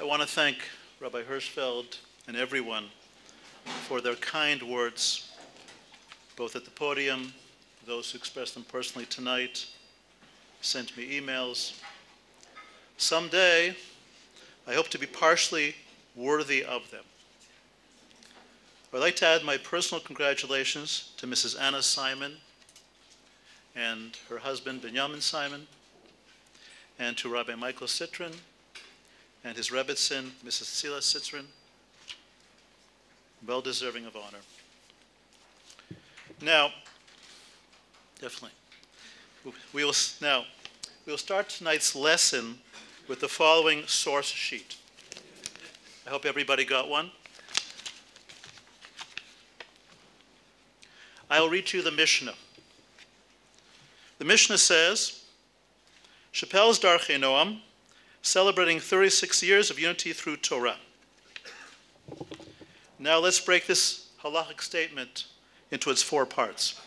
I want to thank Rabbi Hirschfeld and everyone for their kind words, both at the podium, those who expressed them personally tonight, sent me emails. Someday, I hope to be partially worthy of them. I'd like to add my personal congratulations to Mrs. Anna Simon and her husband Benjamin Simon, and to Rabbi Michael Citrin and his Rebbitzin, Mrs. Sila Citrin, well deserving of honor. Now, definitely, we will start tonight's lesson with the following source sheet. I hope everybody got one. I will read to you the Mishnah. The Mishnah says, Shapell's Darche Noam, celebrating 36 years of unity through Torah. Now let's break this halachic statement into its 4 parts.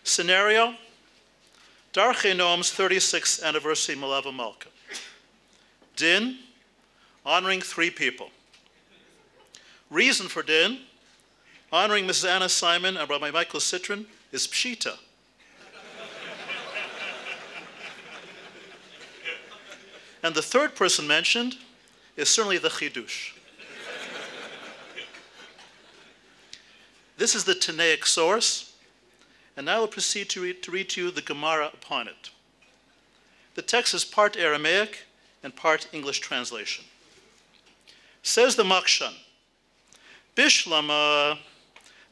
Scenario, Darche Noam's 36th anniversary Malava Malka. Din, honoring 3 people. Reason for din, honoring Mrs. Anna Simon and Rabbi Michael Citrin, is Pshita. And the 3rd person mentioned is certainly the Chidush. This is the Tanaic source, and now I will proceed to read to you the Gemara upon it. The text is part Aramaic and part English translation. Says the Makshan, Bishlama,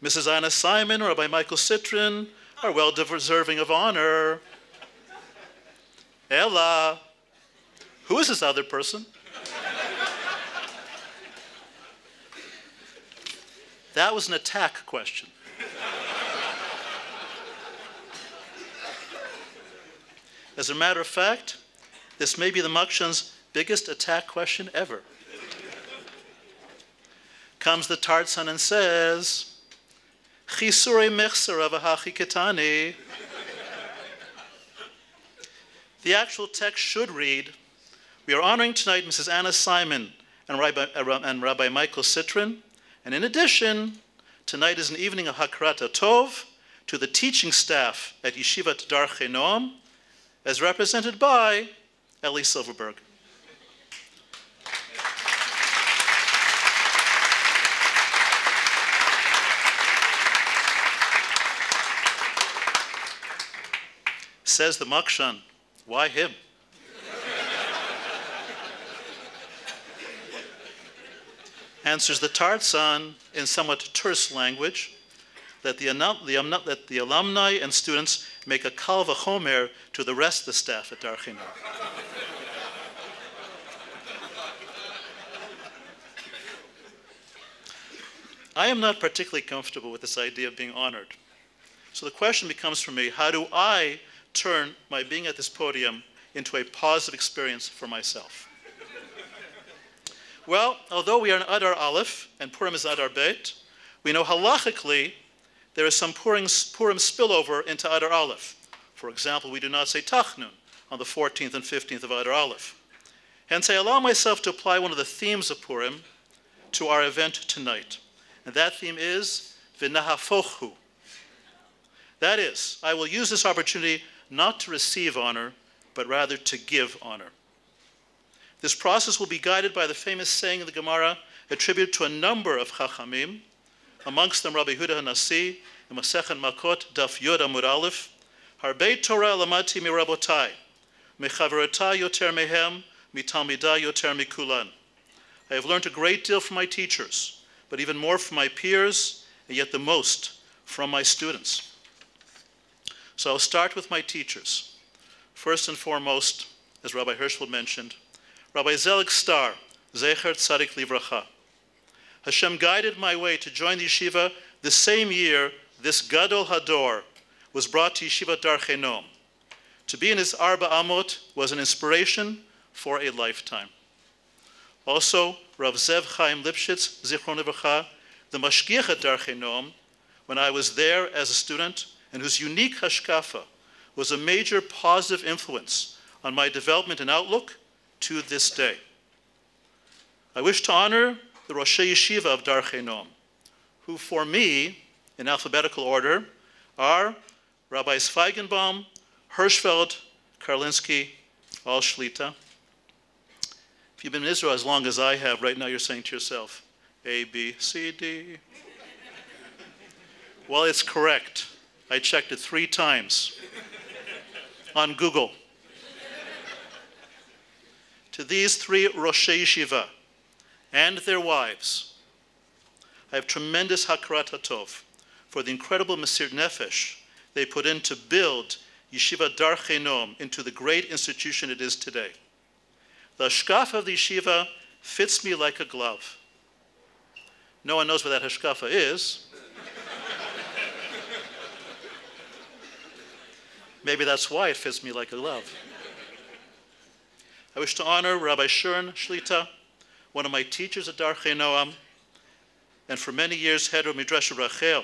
Mrs. Anna Simon and Rabbi Michael Citrin are well deserving of honor. Ella, who is this other person? That was an attack question. As a matter of fact, this may be the Makshan's biggest attack question ever. Comes the Tartsan and says, Chisure mechsera v'hachi ketani. The actual text should read, we are honoring tonight Mrs. Anna Simon and Rabbi Michael Citrin, and in addition, tonight is an evening of Hakrata Tov to the teaching staff at Yeshivat Darche Noam, as represented by Elie Silverberg. Says the Makshan, why him? Answers the Tartsan in somewhat terse language that the alumni and students make a kal v'chomer to the rest of the staff at Darche Noam. I am not particularly comfortable with this idea of being honored. So the question becomes for me, how do I turn my being at this podium into a positive experience for myself? Well, although we are in Adar Aleph and Purim is Adar Bet, we know halachically there is some Purim spillover into Adar Aleph. For example, we do not say Tachnun on the 14th and 15th of Adar Aleph. Hence, I allow myself to apply one of the themes of Purim to our event tonight. And that theme is V'nahafochu. That is, I will use this opportunity not to receive honor, but rather to give honor. This process will be guided by the famous saying in the Gemara attributed to a number of Chachamim, amongst them Rabbi Yehuda HaNasi, in Masechet Makot, Daf Yod Amud Aleph, Harbei Torah lamati mirabotai, mechaverotai yoter mehem, mitalmidai yoter mikulan. I have learned a great deal from my teachers, but even more from my peers, and yet the most from my students. So I'll start with my teachers. First and foremost, as Rabbi Hirschfeld mentioned, Rabbi Zelig Star, Zecher Tzadik Livracha. Hashem guided my way to join the yeshiva the same year this Gadol Hador was brought to Yeshiva Darche Noam. To be in his Arba Amot was an inspiration for a lifetime. Also, Rav Zev Chaim Lipschitz, Zichron Livracha, the Mashgiach at Darche Noam, when I was there as a student, and whose unique hashkafa was a major positive influence on my development and outlook to this day. I wish to honor the Rosh Yeshiva of Darche Noam, who for me, in alphabetical order, are Rabbis Feigenbaum, Hirschfeld, Karlinsky, all Shlita. If you've been in Israel as long as I have, right now you're saying to yourself, A, B, C, D. Well, it's correct. I checked it 3 times on Google. To these 3 Rosh Yeshiva and their wives, I have tremendous hakarat hatov for the incredible Mesir Nefesh they put in to build Yeshiva Darche Noam into the great institution it is today. The hashkafa of the yeshiva fits me like a glove. No one knows what that hashkafa is. Maybe that's why it fits me like a glove. I wish to honor Rabbi Shuren Shlita, one of my teachers at Darche Noam, and for many years head of Midrash Rachel.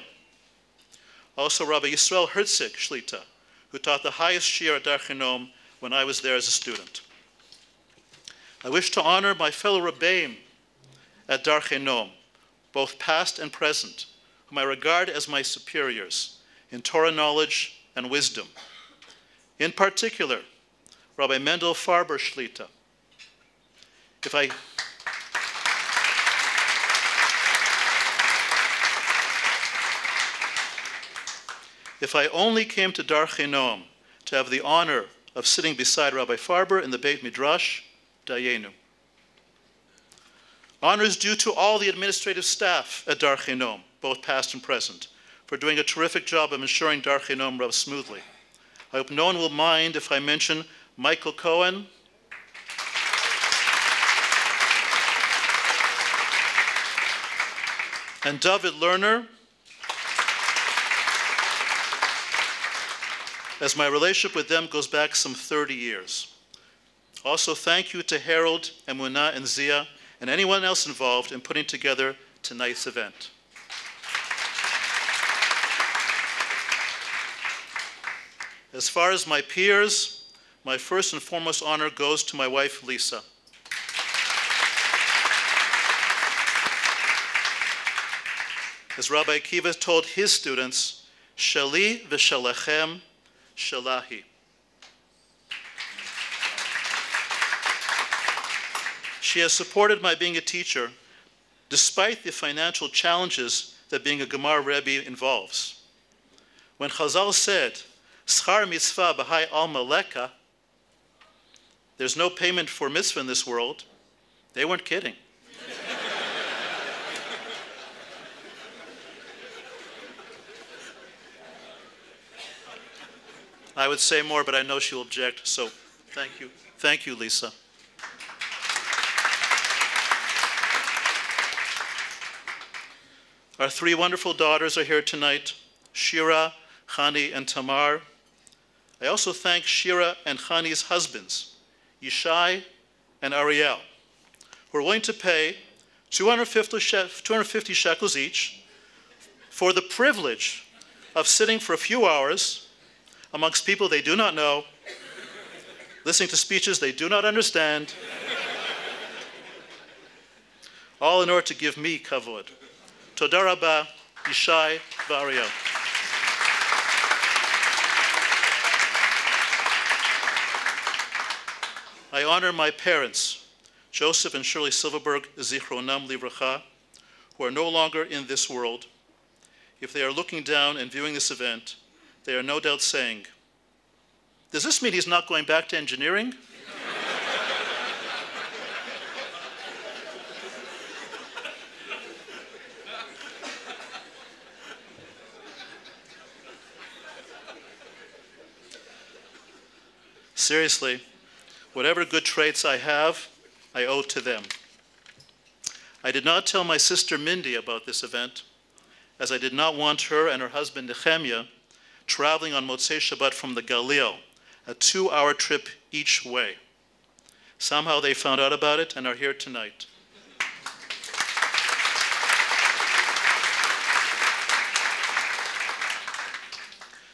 Also Rabbi Yisrael Herzig Shlita, who taught the highest shiur at Darche Noam when I was there as a student. I wish to honor my fellow Rebbeim at Darche Noam, both past and present, whom I regard as my superiors in Torah knowledge and wisdom. In particular, Rabbi Mendel Farber Shlita. If I only came to Darche Noam to have the honor of sitting beside Rabbi Farber in the Beit Midrash, Dayenu. Honors due to all the administrative staff at Darche Noam, both past and present, for doing a terrific job of ensuring Darche Noam runs smoothly. I hope no one will mind if I mention Michael Cohen, and David Lerner, as my relationship with them goes back some 30 years. Also, thank you to Harold, Emunah, and Zia, and anyone else involved in putting together tonight's event. As far as my peers, my first and foremost honor goes to my wife, Lisa. As Rabbi Akiva told his students, Shali v'shalachem shalahi. She has supported my being a teacher, despite the financial challenges that being a Gemara Rebbe involves. When Chazal said, Schar mitzvah b'hai alma leka, there's no payment for mitzvah in this world, they weren't kidding. I would say more, but I know she'll object, so thank you. Thank you, Lisa. Our 3 wonderful daughters are here tonight, Shira, Chani, and Tamar. I also thank Shira and Chani's husbands, Yishai and Ariel, who are willing to pay 250 shekels each for the privilege of sitting for a few hours amongst people they do not know, listening to speeches they do not understand, all in order to give me kavod. Toda rabah, Yishai v'Ariel. I honor my parents, Joseph and Shirley Silverberg, zichronam livracha, who are no longer in this world. If they are looking down and viewing this event, they are no doubt saying, does this mean he's not going back to engineering? Seriously, whatever good traits I have, I owe to them. I did not tell my sister Mindy about this event, as I did not want her and her husband Nehemiah traveling on Motzei Shabbat from the Galil, a 2-hour trip each way. Somehow they found out about it and are here tonight.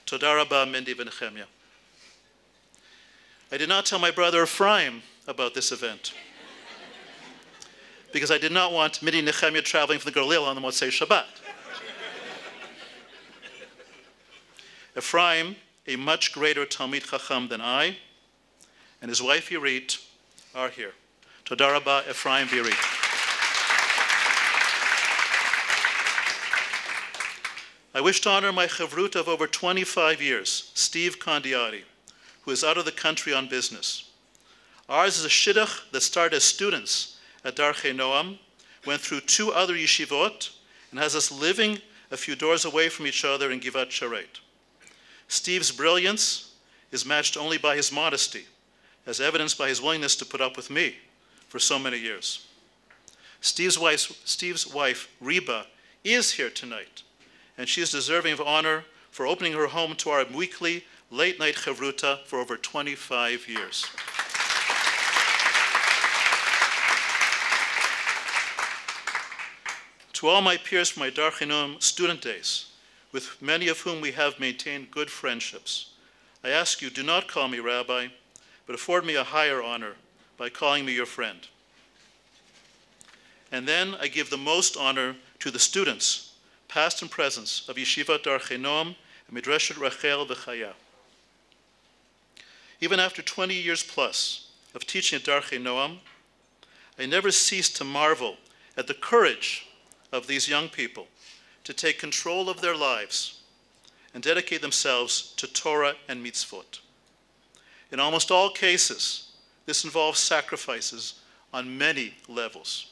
Toda rabah, Mindy v'Nehemiah. I did not tell my brother Ephraim about this event because I did not want Midi Nehemiah traveling from the Galil on the Motzei Shabbat. Ephraim, a much greater Talmid Chacham than I, and his wife Yirit are here. Toda Rabba, Ephraim v'Yirit. I wish to honor my chavrut of over 25 years, Steve Condiati, who is out of the country on business. Ours is a shidduch that started as students at Darche Noam, went through 2 other yeshivot, and has us living a few doors away from each other in Givat Sharet. Steve's brilliance is matched only by his modesty, as evidenced by his willingness to put up with me for so many years. Steve's wife, Reba, is here tonight, and she is deserving of honor for opening her home to our weekly late-night chavruta for over 25 years. To all my peers from my Darche Noam student days, with many of whom we have maintained good friendships, I ask you, do not call me Rabbi, but afford me a higher honor by calling me your friend. And then I give the most honor to the students, past and present, of Yeshivat Darche Noam and Midreshet Rachel v'Chaya. Even after 20 years plus of teaching at Darche Noam, I never cease to marvel at the courage of these young people to take control of their lives and dedicate themselves to Torah and mitzvot. In almost all cases, this involves sacrifices on many levels.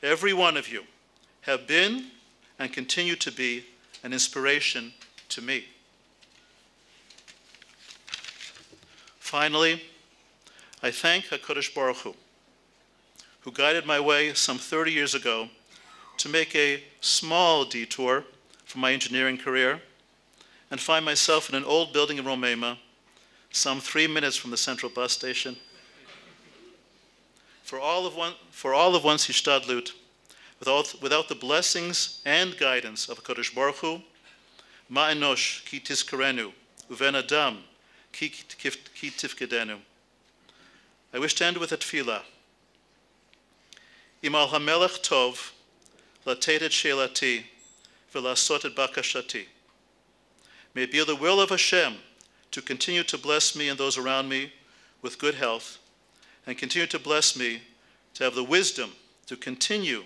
Every one of you have been and continue to be an inspiration to me. Finally, I thank HaKadosh Baruch Hu, who guided my way some 30 years ago to make a small detour from my engineering career and find myself in an old building in Romema, some 3 minutes from the central bus station. For all of one's hishtadlut, without the blessings and guidance of HaKadosh Baruch Hu, ma enosh ki tizkarenu, uven adam ki tifkedenu. I wish to end with a tefillah. Im al hamelech tov, latet et sheilati, v'lasot et bakashati. May it be the will of Hashem to continue to bless me and those around me with good health, and continue to bless me to have the wisdom to continue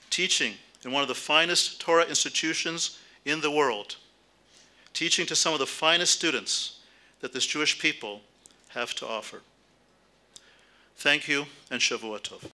teaching in one of the finest Torah institutions in the world, teaching to some of the finest students that this Jewish people have to offer. Thank you, and Shavua Tov.